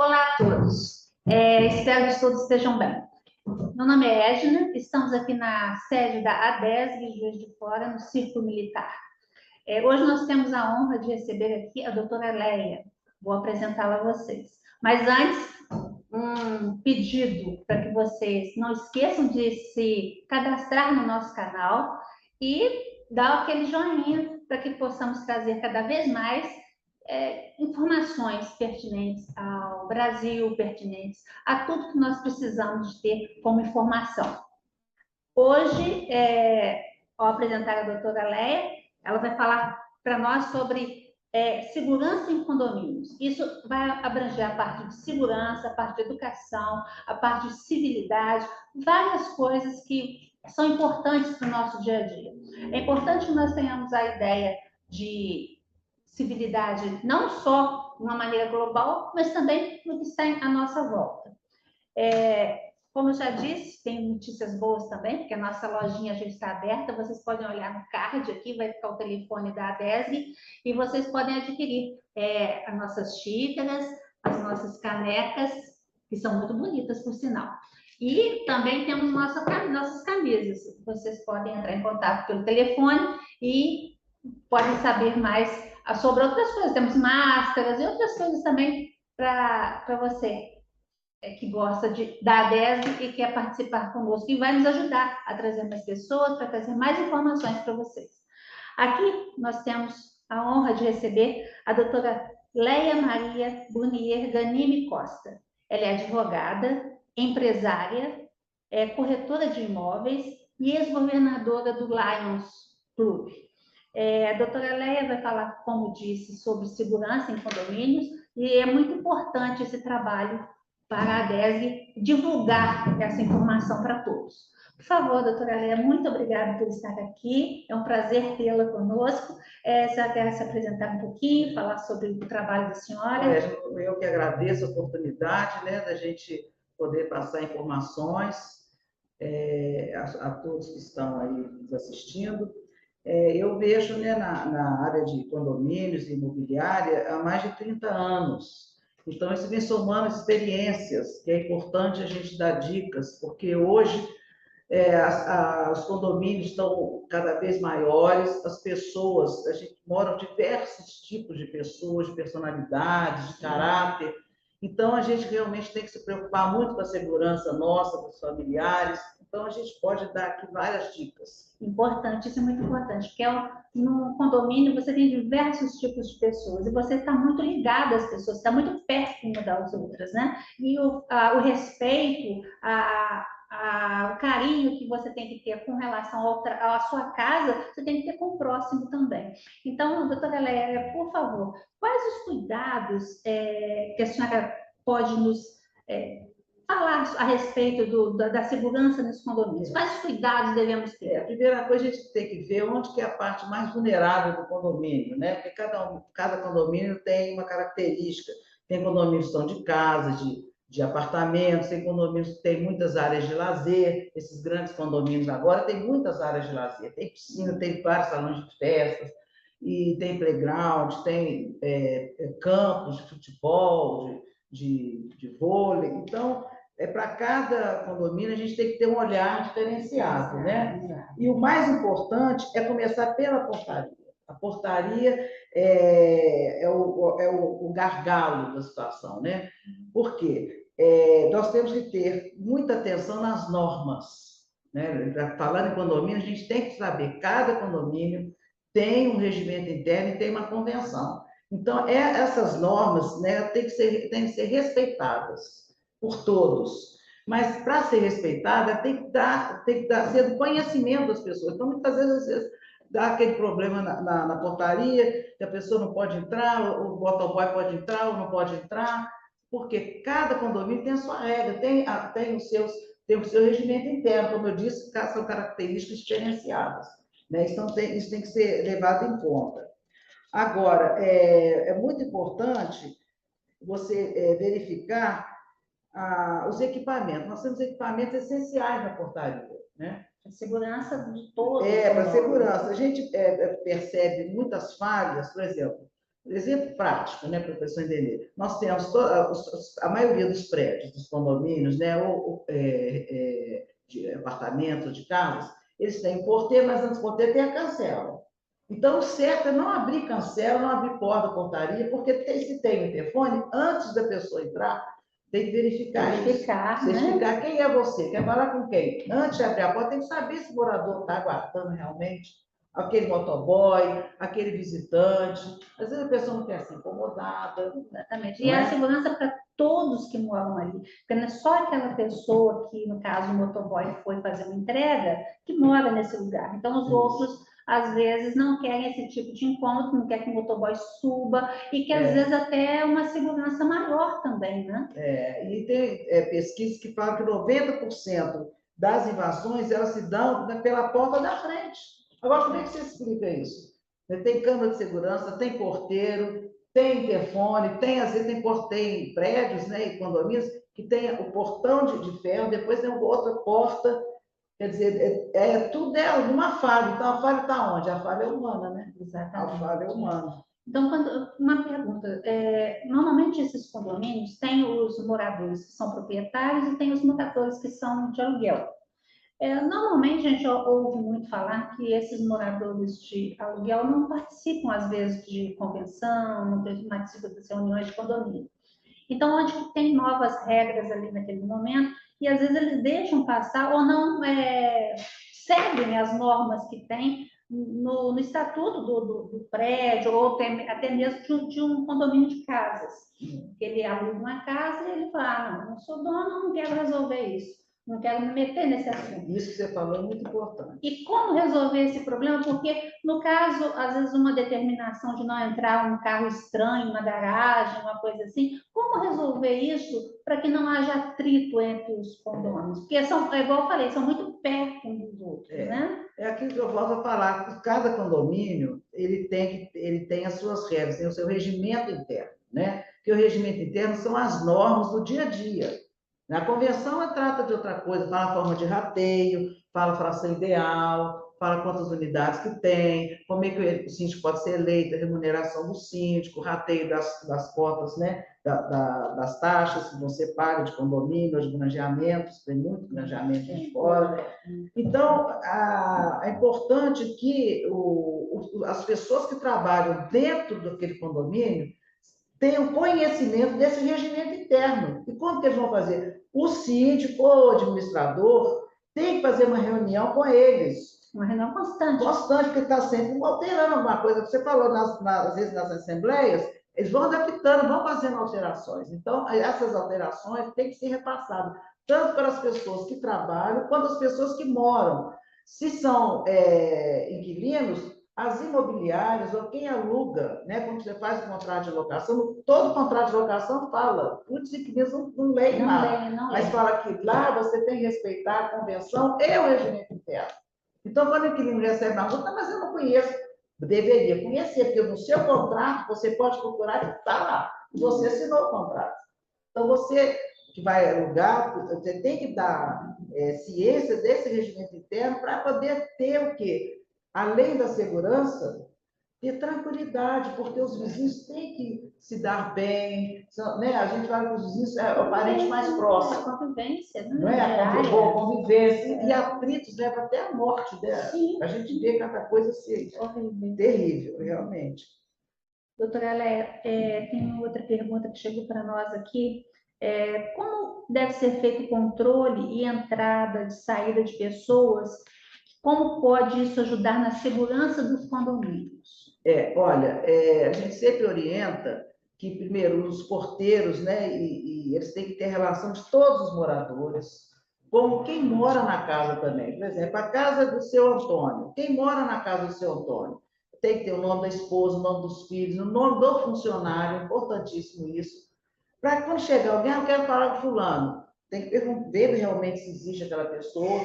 Olá a todos, espero que todos estejam bem. Meu nome é Edna, estamos aqui na sede da ADESG de Juiz de Fora, no Círculo Militar. Hoje nós temos a honra de receber aqui a doutora Leia, vou apresentá-la a vocês. Mas antes, um pedido para que vocês não esqueçam de se cadastrar no nosso canal e dar aquele joinha para que possamos trazer cada vez mais informações pertinentes ao Brasil, pertinentes a tudo que nós precisamos de ter como informação. Hoje, ao apresentar a doutora Leia, ela vai falar para nós sobre segurança em condomínios. Isso vai abranger a parte de segurança, a parte de educação, a parte de civilidade, várias coisas que são importantes para o nosso dia a dia. É importante que nós tenhamos a ideia de civilidade, não só de uma maneira global, mas também no que está à nossa volta. Como eu já disse, tem notícias boas também, porque a nossa lojinha já está aberta, vocês podem olhar no card aqui, vai ficar o telefone da ADESG, e vocês podem adquirir as nossas xícaras, as nossas canecas, que são muito bonitas, por sinal. E também temos nossas camisas, vocês podem entrar em contato pelo telefone e podem saber mais sobre outras coisas. Temos máscaras e outras coisas também para você que gosta da ADESG e quer participar conosco, e vai nos ajudar a trazer mais pessoas, para trazer mais informações para vocês. Aqui nós temos a honra de receber a doutora Leia Maria Brunier Ganimi Costa. Ela é advogada, empresária, corretora de imóveis e ex-governadora do Lions Club. A doutora Leia vai falar, como disse, sobre segurança em condomínios, e é muito importante esse trabalho para a ADESG divulgar essa informação para todos. Por favor, doutora Leia, muito obrigada por estar aqui, é um prazer tê-la conosco. Se ela quer se apresentar um pouquinho, falar sobre o trabalho da senhora. Eu que agradeço a oportunidade, né, da gente poder passar informações a todos que estão aí nos assistindo. Eu vejo, né, na área de condomínios e imobiliária há mais de 30 anos. Então, isso vem somando experiências, que é importante a gente dar dicas, porque hoje os condomínios estão cada vez maiores, as pessoas, a gente moram diversos tipos de pessoas, de personalidades, de caráter. Então, a gente realmente tem que se preocupar muito com a segurança nossa, dos familiares. Então, a gente pode dar aqui várias dicas. Importante, isso é muito importante, porque no condomínio você tem diversos tipos de pessoas e você está muito ligado às pessoas, está muito perto uma das outras, né? E o respeito, o carinho que você tem que ter com relação à sua casa, você tem que ter com o próximo também. Então, doutora Leia, por favor, quais os cuidados que a senhora pode nos falar a respeito da segurança nos condomínios? Quais cuidados devemos ter? A primeira coisa, a gente tem que ver onde que é a parte mais vulnerável do condomínio, né? Porque cada condomínio tem uma característica. Tem condomínios que são de casa, de apartamentos, tem condomínios que têm muitas áreas de lazer. Esses grandes condomínios agora têm muitas áreas de lazer. Tem piscina, tem vários salões de festas, e tem playground, tem campos de futebol, de vôlei. Então, para cada condomínio, a gente tem que ter um olhar diferenciado, né? E o mais importante é começar pela portaria. A portaria é o gargalo da situação, né? Por quê? Nós temos que ter muita atenção nas normas, né? Falando em condomínio, a gente tem que saber, cada condomínio tem um regimento interno e tem uma convenção. Então, essas normas, né, têm que ser respeitadas por todos. Mas, para ser respeitada, tem que ser do conhecimento das pessoas. Então, muitas vezes, dá aquele problema na portaria, que a pessoa não pode entrar, o motoboy pode entrar ou não pode entrar, porque cada condomínio tem a sua regra, tem o seu regimento interno, como eu disse, são características diferenciadas, né? Então, isso tem que ser levado em conta. Agora, é muito importante você verificar os equipamentos. Nós temos equipamentos essenciais na portaria, né? A segurança de todos. Para a segurança. A gente percebe muitas falhas, por exemplo, exemplo prático, né, para a pessoa entender. Nós temos a maioria dos prédios, dos condomínios, né, de apartamentos, de casas, eles têm porteiro, mas antes do porteiro tem a cancela. Então, o certo é não abrir cancela, não abrir porta, portaria, porque se tem um interfone, antes da pessoa entrar, tem que verificar isso. Certificar quem é você, quer falar com quem. Antes de abrir a porta, tem que saber se o morador está aguardando realmente aquele motoboy, aquele visitante. Às vezes a pessoa não quer ser incomodada. Exatamente. E a segurança para todos que moram ali. Porque não é só aquela pessoa que, no caso, o motoboy foi fazer uma entrega, que mora nesse lugar. Então, os outros, às vezes, não querem esse tipo de encontro, não querem que o motoboy suba, e que, às vezes, até é uma segurança maior também, né? E tem pesquisas que falam que 90% das invasões, elas se dão pela porta da frente. Agora, como é que você explica isso? Tem câmera de segurança, tem porteiro, tem interfone, às vezes tem prédios, né, e condomínios que tem o portão de ferro, depois tem outra porta, quer dizer, tudo é uma falha. Então, a falha está onde? A falha é humana, né? Exatamente. A falha é humana. Então, uma pergunta, normalmente esses condomínios têm os moradores que são proprietários e tem os moradores que são de aluguel. Normalmente a gente ouve muito falar que esses moradores de aluguel não participam, às vezes, de convenção, não participam das reuniões de condomínio. Então, onde que tem novas regras ali naquele momento, e às vezes eles deixam passar ou não seguem as normas que tem no estatuto do prédio, ou até mesmo de um condomínio de casas. Ele aluga uma casa e ele fala, não sou dono, não quero resolver isso. Não quero me meter nesse assunto. Isso que você falou é muito importante. E como resolver esse problema? Porque, no caso, às vezes, uma determinação de não entrar um carro estranho, uma garagem, uma coisa assim, como resolver isso para que não haja atrito entre os condôminos? Porque, são, igual eu falei, são muito perto uns dos outros, né? É aquilo que eu volto a falar, cada condomínio ele tem as suas regras, tem o seu regimento interno, né? Porque o regimento interno são as normas do dia a dia. Na convenção, ela trata de outra coisa, fala a forma de rateio, fala a fração ideal, fala quantas unidades que tem, como é que o síndico pode ser eleito, a remuneração do síndico, o rateio das cotas, né? Das taxas que você paga de condomínio, de granjeamentos, tem muito granjeamento de fora. Então, é importante que as pessoas que trabalham dentro daquele condomínio tenham conhecimento desse regimento interno. E como que eles vão fazer? O síndico ou o administrador tem que fazer uma reunião com eles. Uma reunião constante. Constante, porque está sempre alterando alguma coisa. Você falou, às vezes, nas assembleias, eles vão adaptando, vão fazendo alterações. Então, essas alterações têm que ser repassadas, tanto para as pessoas que trabalham, quanto as pessoas que moram. Se são inquilinos, as imobiliárias ou quem aluga, né, quando você faz o contrato de locação, todo contrato de locação fala, muitos inquilinos não leem nada, mas fala que lá você tem que respeitar a convenção e o regimento interno. Então, quando o inquilino recebe uma multa, mas eu não conheço, deveria conhecer, porque no seu contrato você pode procurar que está lá, você assinou o contrato. Então, você que vai alugar, você tem que dar ciência desse regimento interno para poder ter o quê? Além da segurança, ter tranquilidade, porque os vizinhos têm que se dar bem, né? A gente fala que os vizinhos é o parente mais próximo. Convivência, não é? A convivência. E atritos levam até a morte dela. A gente vê cada coisa assim, terrível, realmente. Doutora Léa, tem uma outra pergunta que chegou para nós aqui. Como deve ser feito o controle e entrada de saída de pessoas? Como pode isso ajudar na segurança dos condomínios? Olha, a gente sempre orienta que, primeiro, os porteiros, né, e eles têm que ter relação de todos os moradores, como quem mora na casa também. Por exemplo, a casa do seu Antônio. Quem mora na casa do seu Antônio? Tem que ter o nome da esposa, o nome dos filhos, o nome do funcionário, importantíssimo isso. Para quando chegar alguém, eu quero falar com fulano. Tem que ver realmente se existe aquela pessoa,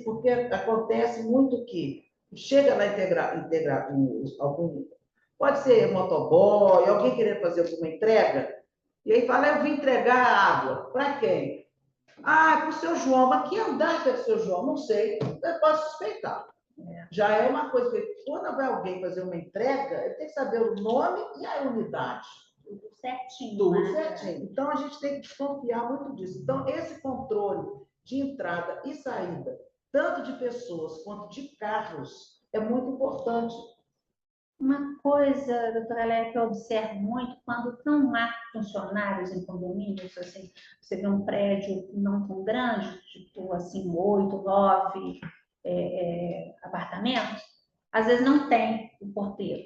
porque acontece muito que chega lá integrar algum, pode ser motoboy, alguém querendo fazer alguma entrega, e aí fala, eu vim entregar água. Para quem? Ah, para o seu João. Mas que andar que é o seu João? Não sei. Você pode suspeitar. Já é uma coisa que, quando vai alguém fazer uma entrega, ele tem que saber o nome e a unidade. Tudo certinho. Tudo certinho. Então, a gente tem que desconfiar muito disso. Então, esse controle de entrada e saída, tanto de pessoas quanto de carros, é muito importante. Uma coisa, doutora Léa, que eu observo muito, quando não há funcionários em condomínios, assim, você vê um prédio não tão grande, tipo assim, 8, 9 apartamentos, às vezes não tem o porteiro.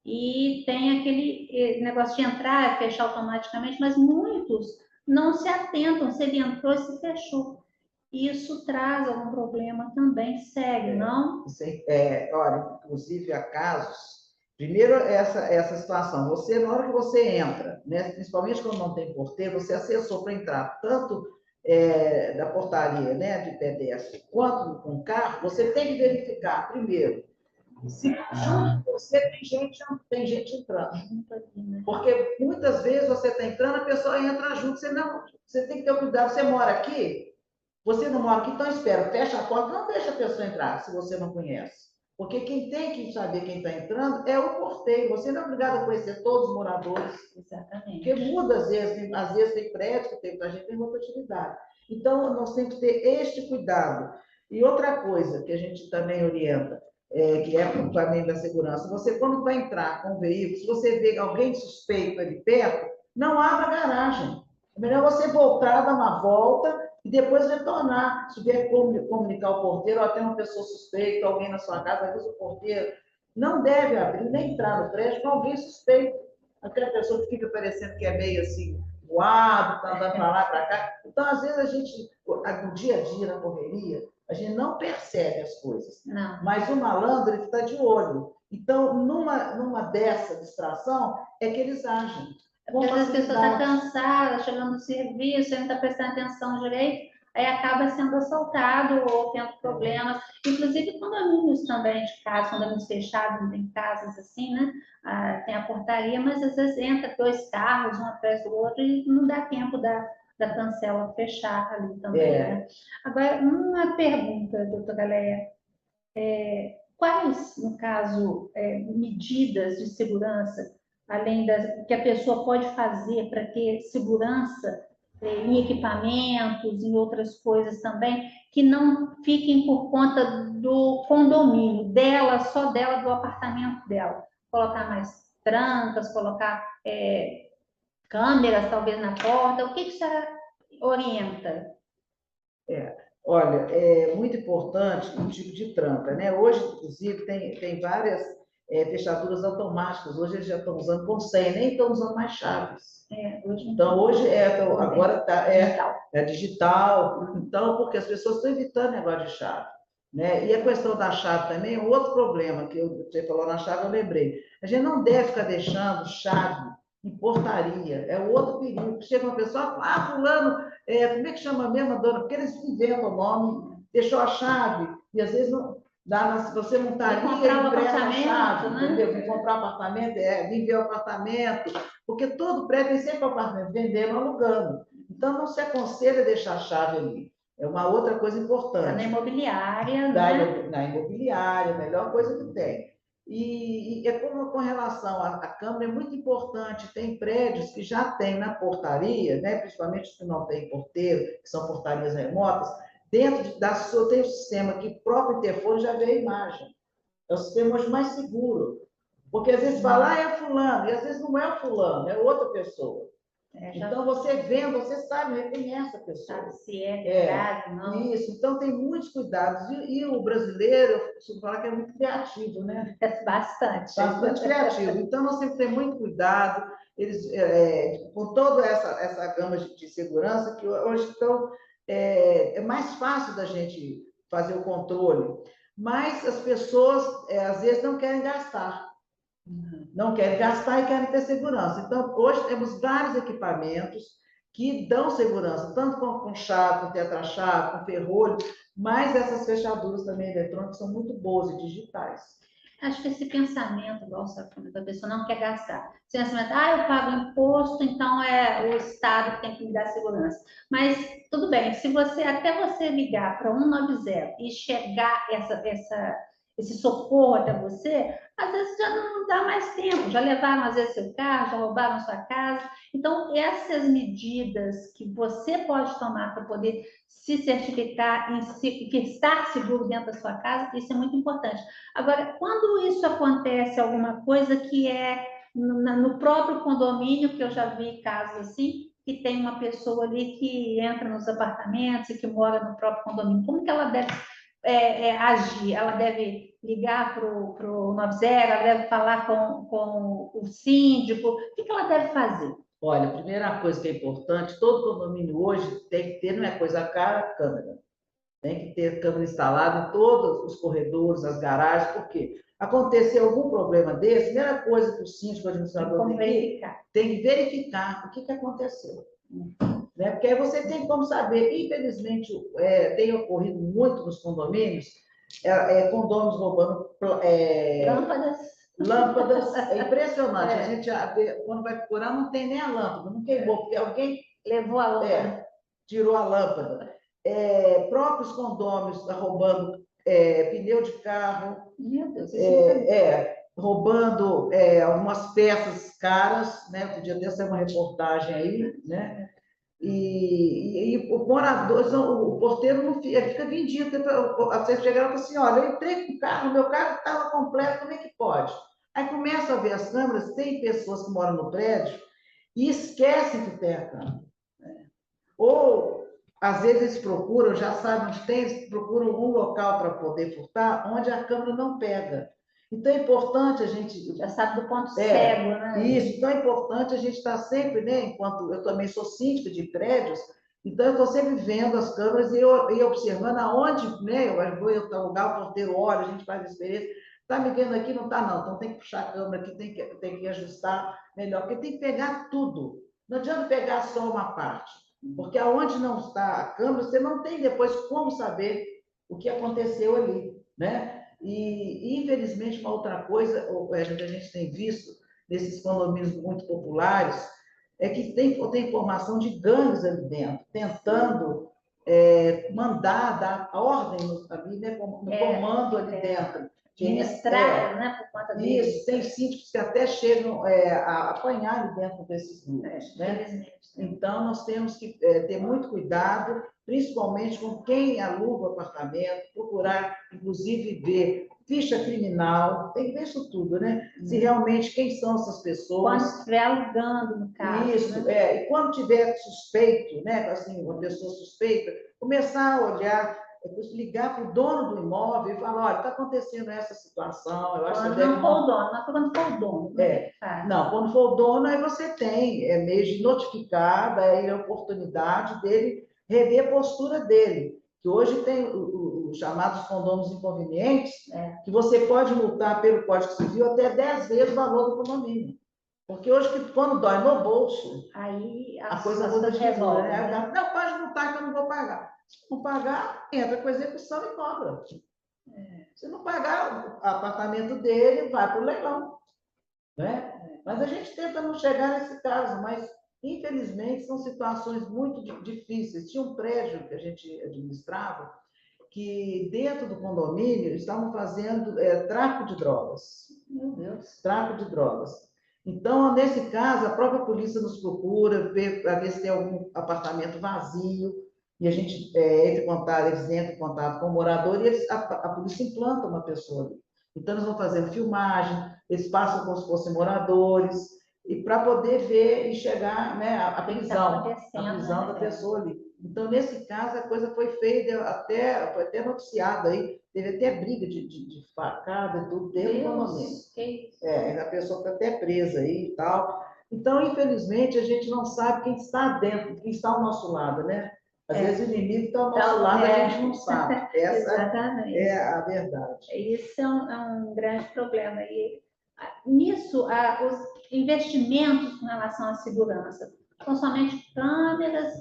E tem aquele negócio de entrar e fechar automaticamente, mas muitos não se atentam se ele entrou e se fechou. Isso traz algum problema também sério, não? Olha, inclusive há casos. Primeiro, essa situação. Você, na hora que você entra, né, principalmente quando não tem porteiro, você acessou para entrar tanto da portaria, né, de pedestre, quanto com carro, você tem que verificar, primeiro, se junto com você tem gente entrando. Porque muitas vezes você está entrando, a pessoa entra junto, você tem que ter cuidado. Você mora aqui? Você não mora aqui, então espera, fecha a porta, não deixa a pessoa entrar, se você não conhece. Porque quem tem que saber quem está entrando é o porteiro. Você não é obrigado a conhecer todos os moradores. Exatamente. Porque muda, às vezes tem prédio que tem muita gente, tem rotatividade. Então, nós temos que ter este cuidado. E outra coisa que a gente também orienta, que é também da segurança, você, quando vai entrar com o veículo, se você vê alguém suspeito ali perto, não abra a garagem. É melhor você voltar, dar uma volta e depois retornar. Se vier comunicar ao porteiro, ou até uma pessoa suspeita, alguém na sua casa, às vezes o porteiro não deve abrir, nem entrar no prédio com alguém suspeito. Aquela pessoa que fica parecendo que é meio assim, voado, está andando para lá, para cá. Então, às vezes, a gente, no dia a dia, na correria, a gente não percebe as coisas. Não. Mas o malandro, ele está de olho. Então, numa dessa distração, é que eles agem. Porque às vezes a pessoa está cansada, chegando no serviço, não está prestando atenção direito, aí acaba sendo assaltado ou tendo problemas. Inclusive condomínios também de casa, condomínios fechados, não tem casas assim, né? Tem a portaria, mas às vezes entra 2 carros, um atrás do outro, e não dá tempo da cancela fechar ali também, né? Agora, uma pergunta, doutora Léa. Quais, no caso, medidas de segurança, além das que a pessoa pode fazer para ter segurança em equipamentos, em outras coisas também, que não fiquem por conta do condomínio, dela, só dela, do apartamento dela? Colocar mais trancas, colocar câmeras, talvez, na porta. O que que você orienta? Olha, é muito importante o tipo de tranca, né? Hoje, inclusive, tem várias fechaduras automáticas. Hoje eles já estão usando com senha, nem estão usando mais chaves. Então, hoje agora é digital. Então, porque as pessoas estão evitando negócio de chave. Né? E a questão da chave também é um outro problema, que você falou na chave, eu lembrei. A gente não deve ficar deixando chave em portaria. É outro perigo. Chega uma pessoa e fala, fulano, como é que chama mesmo a dona? Porque eles inventam o nome, deixou a chave, e às vezes não dá, se você não está ali, ele empresta a chave, né? Entendeu? Vem comprar um apartamento, vem ver o apartamento, porque todo prédio tem sempre apartamento, vendendo, alugando. Então, não se aconselha deixar a chave ali. É uma outra coisa importante. Na imobiliária, né? Na imobiliária, a melhor coisa que tem. E com relação à câmera, é muito importante. Tem prédios que já tem na portaria, né, principalmente os que não têm porteiro, que são portarias remotas, dentro da sua tem o sistema que o próprio interfone já vê a imagem. É o sistema hoje mais seguro. Porque às vezes fala, é fulano, e às vezes não é o fulano, é outra pessoa. Então, você vendo, você sabe quem é essa pessoa. Sabe se é verdade ou não. Isso, então tem muitos cuidados. E o brasileiro, eu costumo falar que é muito criativo, né? Bastante. Bastante criativo. Então, nós temos que ter muito cuidado. Eles, com toda essa gama de segurança, que hoje então, é mais fácil da gente fazer o controle. Mas as pessoas, às vezes, não querem gastar. Não querem gastar e querem ter segurança. Então, hoje temos vários equipamentos que dão segurança, tanto com chave, com tetra-chave, com ferrolho, mas essas fechaduras também eletrônicas são muito boas e digitais. Acho que esse pensamento, igual você falou, a pessoa não quer gastar. Esse pensamento, eu pago imposto, então é o Estado que tem que me dar segurança. Mas, tudo bem, se até você ligar para 190 e chegar esse socorro até você, às vezes já não dá mais tempo, já levaram às vezes seu carro, já roubaram sua casa. Então, essas medidas que você pode tomar para poder se certificar em estar seguro dentro da sua casa, isso é muito importante. Agora, quando isso acontece, alguma coisa que é no próprio condomínio, que eu já vi casos assim, que tem uma pessoa ali que entra nos apartamentos e que mora no próprio condomínio, como que ela deve agir? Ela deve ligar para o 90, ela deve falar com o síndico, o que ela deve fazer? Olha, a primeira coisa que é importante, todo condomínio hoje tem que ter, não é coisa cara, câmera. Tem que ter câmera instalada em todos os corredores, as garagens, porque aconteceu algum problema desse, a primeira coisa que o síndico, o administrador tem que verificar o que aconteceu. Né? Porque aí você tem como saber. Infelizmente, tem ocorrido muito nos condomínios, condôminos roubando lâmpadas. É impressionante. A gente, quando vai procurar, não tem nem a lâmpada, não queimou, porque alguém levou a lâmpada. Tirou a lâmpada. Próprios condôminos roubando pneu de carro. Meu Deus, roubando algumas peças caras, né? Podia ter uma reportagem aí, né? E o morador, o porteiro não fica, ele fica vendido. Vocês chegaram e falaram assim: olha, eu entrei com o carro, meu carro estava completo, como é que pode? Aí começa a ver as câmeras, tem pessoas que moram no prédio e esquecem que tem a câmera. Ou, às vezes, eles procuram, já sabem onde tem, eles procuram um local para poder furtar, onde a câmera não pega. Então, é importante a gente... Já sabe do ponto cego, né? Isso, então é importante a gente estar sempre, né? Enquanto eu também sou síndica de prédios, então eu estou sempre vendo as câmeras e observando aonde, né? Eu vou em outro lugar, o porteiro olha, a gente faz a experiência. Está me vendo aqui? Não está, não. Então tem que puxar a câmera aqui, tem que ajustar melhor, porque tem que pegar tudo. Não adianta pegar só uma parte, porque aonde não está a câmera, você não tem depois como saber o que aconteceu ali, né? E, infelizmente, uma outra coisa, que a gente tem visto nesses condomínios muito populares, é que tem informação de gangues ali dentro, tentando mandar, dar ordem ali, né, no comando ali dentro. Administrar, né, por conta deles. Isso, tem síndicos que até chegam a apanhar ali dentro desses grupos, né? Então, nós temos que ter muito cuidado, principalmente com quem aluga o apartamento, procurar, inclusive, ver ficha criminal, tem que ver isso tudo, né? Se realmente, quem são essas pessoas. Quando estiver alugando, no caso. Isso, né? E quando tiver suspeito, né? Assim, uma pessoa suspeita, começar a olhar, ligar para o dono do imóvel e falar: olha, está acontecendo essa situação. Eu acho quando que não for o dono, não quando for o dono. Não, quando for o dono, aí você tem meio de notificar, daí a oportunidade dele rever a postura dele. Que hoje tem os chamados condôminos inconvenientes, que você pode multar pelo Código Civil até 10 vezes o valor do condomínio. Porque hoje, quando dói no bolso, aí a coisa muda de figura, né? Não, pode multar que eu não vou pagar. Se não pagar, entra com a execução e cobra. Se não pagar, o apartamento dele vai para o leilão. Né? Mas a gente tenta não chegar nesse caso, mas infelizmente são situações muito difíceis. Tinha um prédio que a gente administrava que dentro do condomínio estavam fazendo tráfico de drogas. Meu Deus. Tráfico de drogas. Então, nesse caso, a própria polícia nos procura para ver se tem algum apartamento vazio, e a gente entra em contato, eles entram em contato com o morador e a polícia implanta uma pessoa ali. Então, eles vão fazendo filmagem, eles passam como se fossem moradores, e para poder ver e chegar, né, à prisão, da pessoa ali. Então, nesse caso, a coisa foi feita, foi até noticiado aí, teve até briga de facada e tudo dentro do condomínio. A pessoa foi até presa aí e tal. Então, infelizmente, a gente não sabe quem está dentro, quem está ao nosso lado, né? Às vezes o inimigo está ao nosso lado, a gente não sabe. Essa é a verdade. Isso é um grande problema. E nisso, os investimentos com relação à segurança são somente câmeras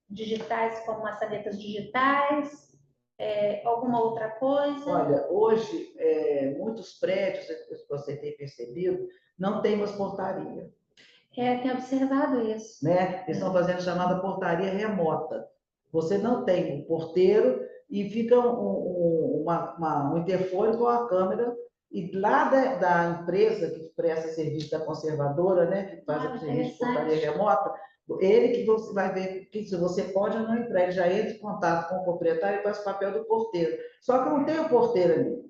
digitais, como maçanetas digitais, alguma outra coisa? Olha, hoje, muitos prédios, se você tem percebido, não tem mais portaria. Tenho observado isso. Né? Eles estão fazendo a chamada portaria remota. Você não tem o porteiro, e fica um interfone com a câmera, e lá da empresa que presta serviço da conservadora, né, que faz o serviço de portaria remota, ele que você vai ver que se você pode ou não entrar, ele já entra em contato com o proprietário e faz o papel do porteiro. Só que não tem o porteiro ali.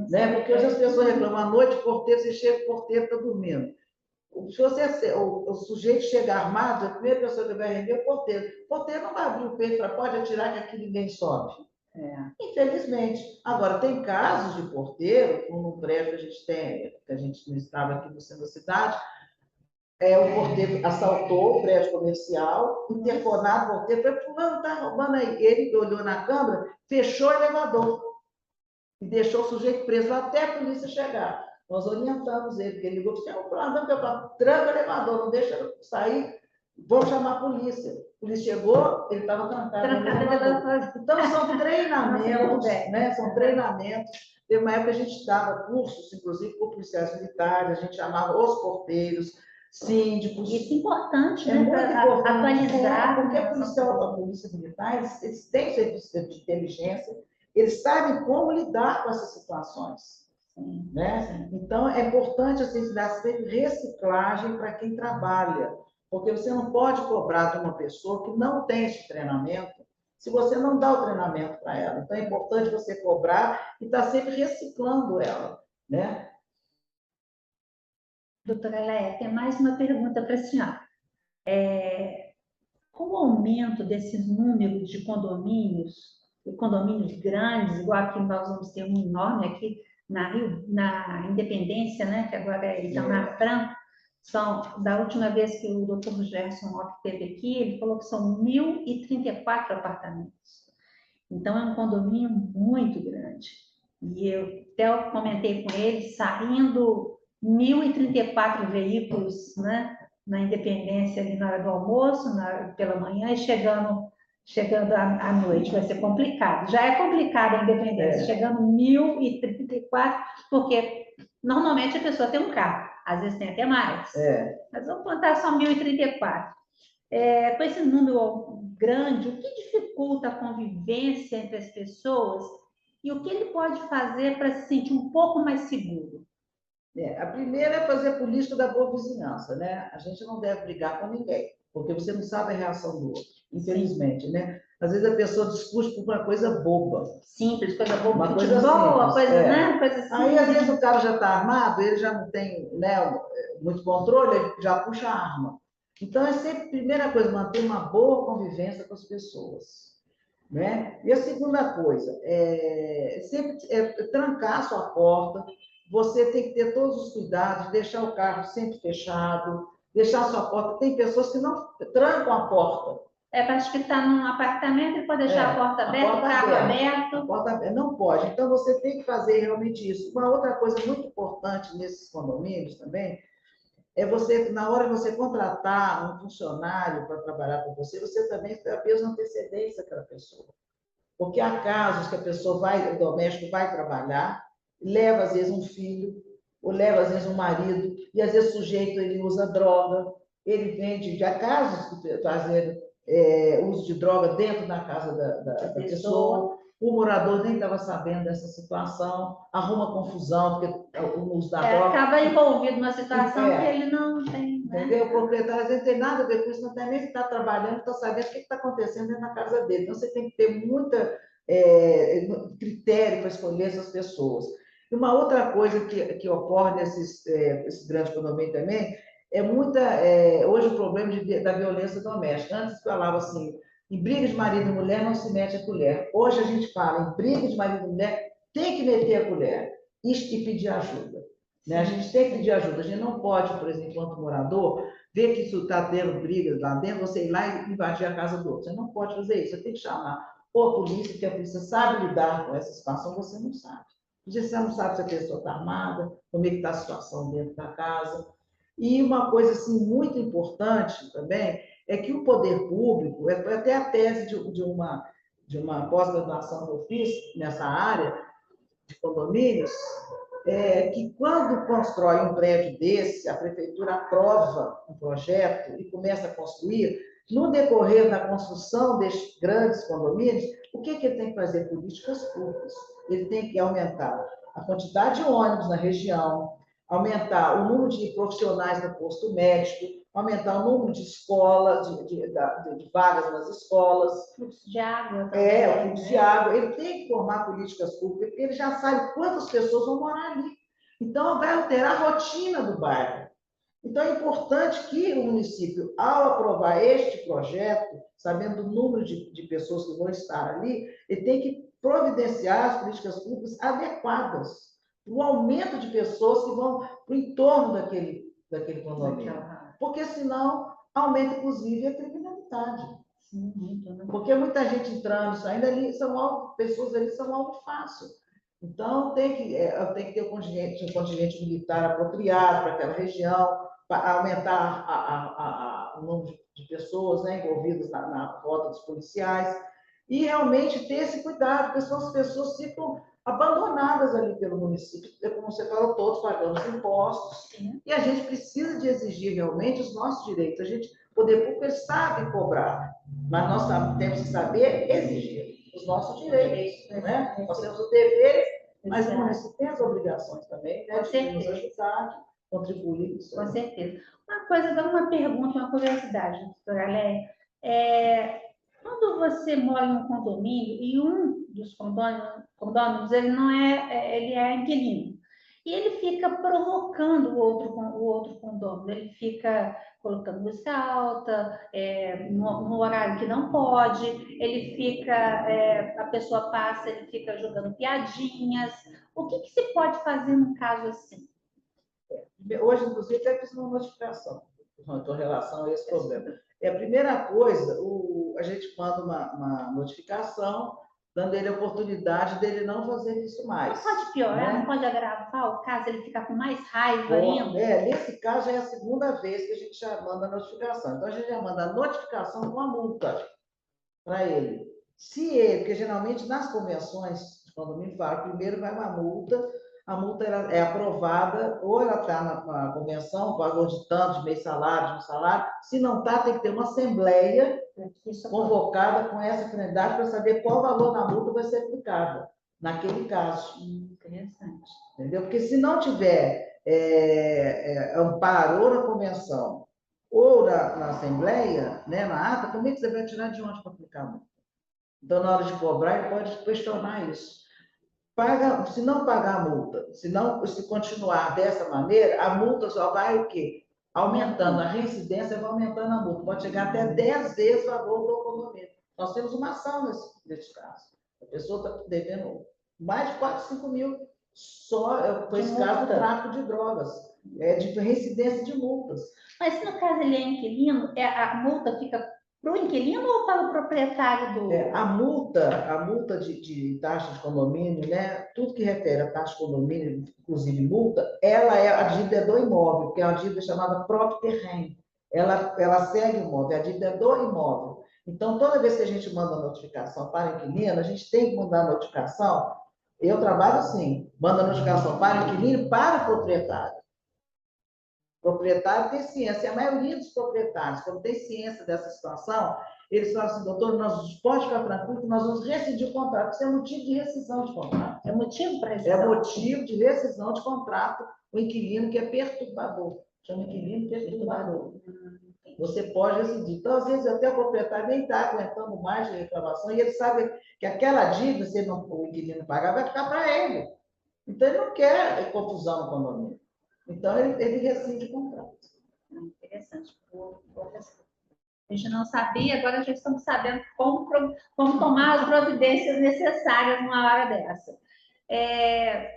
Né? Porque hoje as pessoas reclamam, à noite, porteiro, você chega, o porteiro está dormindo. Se o sujeito chegar armado, a primeira pessoa que vai render é o porteiro. O porteiro não vai abrir o peito para pode atirar que aqui ninguém sobe. Infelizmente. Agora, tem casos de porteiro, como no prédio que a gente tem, que a gente não estava aqui no centro da cidade, o porteiro assaltou o prédio comercial, interfonado, o porteiro falou, fulano está roubando aí. Ele olhou na câmera, fechou o elevador e deixou o sujeito preso até a polícia chegar. Nós orientamos ele, porque ele ligou, você é um plano, tranca o elevador, não deixa ele sair, vamos chamar a polícia. A polícia chegou, ele estava trancado no elevador. Então, são treinamentos, né? São treinamentos. Teve uma época que a gente dava cursos, inclusive, por policiais militares, a gente chamava os porteiros, síndicos. Isso é importante, né? Muito importante, atualizar. Porque a polícia militar, eles têm serviço de inteligência, eles sabem como lidar com essas situações. Né? Então, é importante assim, dar sempre reciclagem para quem trabalha, porque você não pode cobrar de uma pessoa que não tem esse treinamento, se você não dá o treinamento para ela. Então, é importante você cobrar e estar sempre reciclando ela. Né? Doutora Léa, tem mais uma pergunta para a senhora. Com o aumento desses números de condomínios grandes, igual aqui nós vamos ter um enorme aqui na Independência, né, que agora é Itamar Franco, da última vez que o doutor Gerson Roque esteve aqui, ele falou que são 1.034 apartamentos. Então, é um condomínio muito grande. E eu até comentei com ele, saindo 1.034 veículos, né, na Independência ali na hora do almoço, pela manhã, e chegando à noite. Vai ser complicado. Já é complicado a Independência, chegando 1.034, porque normalmente a pessoa tem um carro, às vezes tem até mais. Mas vamos contar só 1.034. Com esse número grande, o que dificulta a convivência entre as pessoas e o que ele pode fazer para se sentir um pouco mais seguro? A primeira é fazer política da boa vizinhança, né? A gente não deve brigar com ninguém, porque você não sabe a reação do outro, infelizmente, né? Às vezes a pessoa discute por uma coisa boba. Simples, coisa boba, uma futebol, coisa simples, coisa, né? Coisa assim. Aí, às vezes, o cara já está armado, ele já não tem, né, muito controle, ele já puxa a arma. Então, é sempre a primeira coisa, manter uma boa convivência com as pessoas. Né? E a segunda coisa, sempre trancar a sua porta. Você tem que ter todos os cuidados, deixar o carro sempre fechado, deixar a sua porta. Tem pessoas que não trancam a porta. Acho que está num apartamento e pode deixar a porta aberta, o carro aberto. A porta aberta. Não pode. Então, você tem que fazer realmente isso. Uma outra coisa muito importante nesses condomínios também é você, na hora de você contratar um funcionário para trabalhar com você, você também fez uma antecedência àquela pessoa. Porque há casos que a pessoa o doméstico vai trabalhar, leva às vezes um filho, ou leva às vezes um marido, e às vezes o sujeito ele usa droga, ele vende, já casos que fazem uso de droga dentro da casa da pessoa. O morador nem estava sabendo dessa situação, arruma confusão, porque o uso da droga... Acaba envolvido numa situação que ele não tem... Né? Entendeu? O proprietário às vezes não tem nada a ver com isso, não tem nem que está trabalhando, está sabendo o que está acontecendo dentro da casa dele. Então, você tem que ter muita critério para escolher essas pessoas. E uma outra coisa que ocorre nesses grandes condomínios também hoje o problema da violência doméstica. Antes falava assim, em briga de marido e mulher não se mete a colher. Hoje a gente fala em briga de marido e mulher, tem que meter a colher e pedir ajuda. Né? A gente tem que pedir ajuda. A gente não pode, por exemplo, enquanto morador, ver que isso está tendo brigas lá dentro, você ir lá e invadir a casa do outro. Você não pode fazer isso. Você tem que chamar ou a polícia, porque a polícia sabe lidar com essa situação, você não sabe. Você não sabe se a pessoa está armada, como é que está a situação dentro da casa. E uma coisa assim, muito importante também é que o poder público, até a tese de uma pós-graduação que eu fiz nessa área de condomínios, que quando constrói um prédio desse, a prefeitura aprova um projeto e começa a construir, No decorrer da construção destes grandes condomínios, o que ele tem que fazer? Políticas públicas. Ele tem que aumentar a quantidade de ônibus na região, aumentar o número de profissionais no posto médico, aumentar o número de escolas, de vagas nas escolas. Fluxo de água também. O fluxo de água. Ele tem que formar políticas públicas, porque ele já sabe quantas pessoas vão morar ali. Então, vai alterar a rotina do bairro. Então, é importante que o município, ao aprovar este projeto, sabendo o número de pessoas que vão estar ali, ele tem que providenciar as políticas públicas adequadas para o aumento de pessoas que vão para o entorno daquele condomínio. Porque, senão, aumenta, inclusive, a criminalidade. Sim, muito, né? Porque muita gente entrando, saindo ali, pessoas ali são algo fácil. Então, tem que ter um contingente militar apropriado para aquela região, para aumentar o número de pessoas, né, envolvidas na rota dos policiais, e realmente ter esse cuidado, porque senão as pessoas ficam abandonadas ali pelo município. Como você falou, todos pagamos impostos, e a gente precisa de exigir realmente os nossos direitos. O poder público sabe cobrar, mas nós temos que saber exigir os nossos direitos, né? Nós temos o dever, mas o município tem as obrigações também, né? De nos ajudar, de contribuir. Com certeza. Uma coisa, agora uma pergunta, uma curiosidade, doutora Léia. Quando você mora em um condomínio e um dos condôminos ele não ele é inquilino, e ele fica provocando o outro condômino, ele fica colocando música alta, no horário que não pode, a pessoa passa, ele fica jogando piadinhas. O que se pode fazer num caso assim? Hoje, inclusive, até fiz uma notificação com relação a esse problema. A primeira coisa, a gente manda uma notificação, dando ele a oportunidade dele não fazer isso mais. Não pode piorar, né? Não pode agravar o caso, ele ficar com mais raiva ainda. Nesse caso, é a segunda vez que a gente já manda a notificação. Então, a gente já manda a notificação com a multa para ele. Porque geralmente nas convenções de condomínio, primeiro vai uma multa, a multa é aprovada, ou ela está na convenção, com valor de tanto, de meio salário, de um salário. Se não está, tem que ter uma assembleia convocada com essa finalidade para saber qual valor da multa vai ser aplicada naquele caso. Interessante. Entendeu? Porque se não tiver amparo ou na convenção ou na assembleia, né, na ata, como é que você vai tirar de onde para aplicar a multa? Então, na hora de cobrar, ele pode questionar isso. Se não pagar a multa, se continuar dessa maneira, a multa só vai o quê? Aumentando. A reincidência vai aumentando a multa. Pode chegar até 10 vezes o valor do condomínio. Nós temos uma ação nesse caso. A pessoa está devendo mais de 4, 5 mil. Foi esse caso do tráfico de drogas. De reincidência de multas. Mas se no caso ele é inquilino, a multa fica para o inquilino ou para o proprietário do... A multa de taxa de condomínio, né? Tudo que refere a taxa de condomínio, inclusive multa, a dívida do imóvel, que é uma dívida chamada próprio terreno. Ela segue o imóvel, a dívida é do imóvel. Então, toda vez que a gente manda notificação para inquilino, a gente tem que mandar a notificação. Eu trabalho assim, manda a notificação para o inquilino e para o proprietário. O proprietário tem ciência, a maioria dos proprietários, quando tem ciência dessa situação, eles falam assim, doutor, nós pode ficar tranquilo que nós vamos rescindir o contrato. Isso é motivo de rescisão de contrato. É motivo para rescisão? É motivo de rescisão de contrato, o inquilino que é perturbador. Chama inquilino perturbador. Você pode rescindir. Então, às vezes, até o proprietário nem está aguentando mais de reclamação e ele sabe que aquela dívida, se o inquilino pagar, vai ficar para ele. Então, ele não quer confusão no condomínio. Então, ele rescinde o contrato. Interessante. A gente não sabia, agora já estamos sabendo como tomar as providências necessárias numa hora dessa.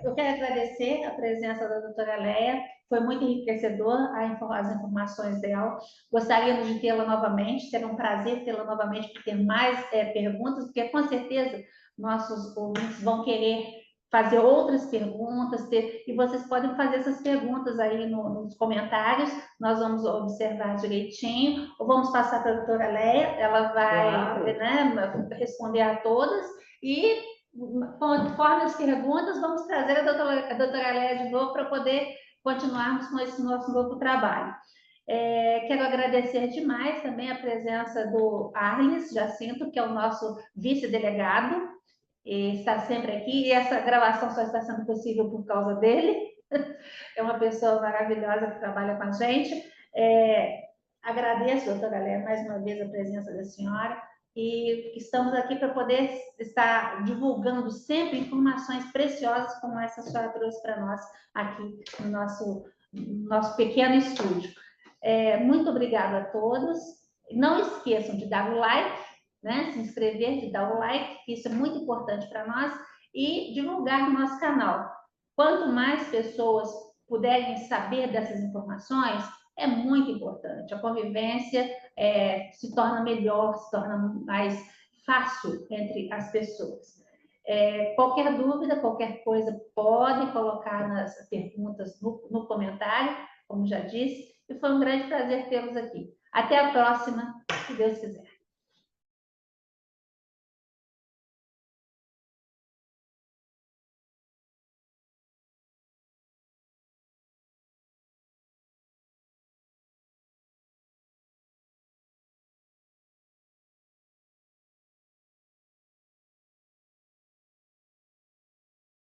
Eu quero agradecer a presença da doutora Léia, foi muito enriquecedor as informações dela. Gostaríamos de tê-la novamente, será um prazer tê-la novamente, para ter mais perguntas, porque com certeza nossos ouvintes vão querer fazer outras perguntas, e vocês podem fazer essas perguntas aí nos comentários, nós vamos observar direitinho, ou vamos passar para a doutora Léia, ela vai responder a todas, e conforme as perguntas, vamos trazer a doutora Léia de novo para poder continuarmos com esse nosso novo trabalho. Quero agradecer demais também a presença do Arles Jacinto, que é o nosso vice-delegado, e está sempre aqui, e essa gravação só está sendo possível por causa dele. É uma pessoa maravilhosa que trabalha com a gente. Agradeço, doutora Léa, mais uma vez a presença da senhora, e estamos aqui para poder estar divulgando sempre informações preciosas como essa que a senhora trouxe para nós aqui no nosso pequeno estúdio. Muito obrigada a todos. Não esqueçam de dar o like, né? Se inscrever, de dar o like, que isso é muito importante para nós, e divulgar o nosso canal. Quanto mais pessoas puderem saber dessas informações, é muito importante. A convivência se torna melhor, se torna mais fácil entre as pessoas. Qualquer dúvida, qualquer coisa, podem colocar nas perguntas no comentário, como já disse, e foi um grande prazer tê-los aqui. Até a próxima, se Deus quiser.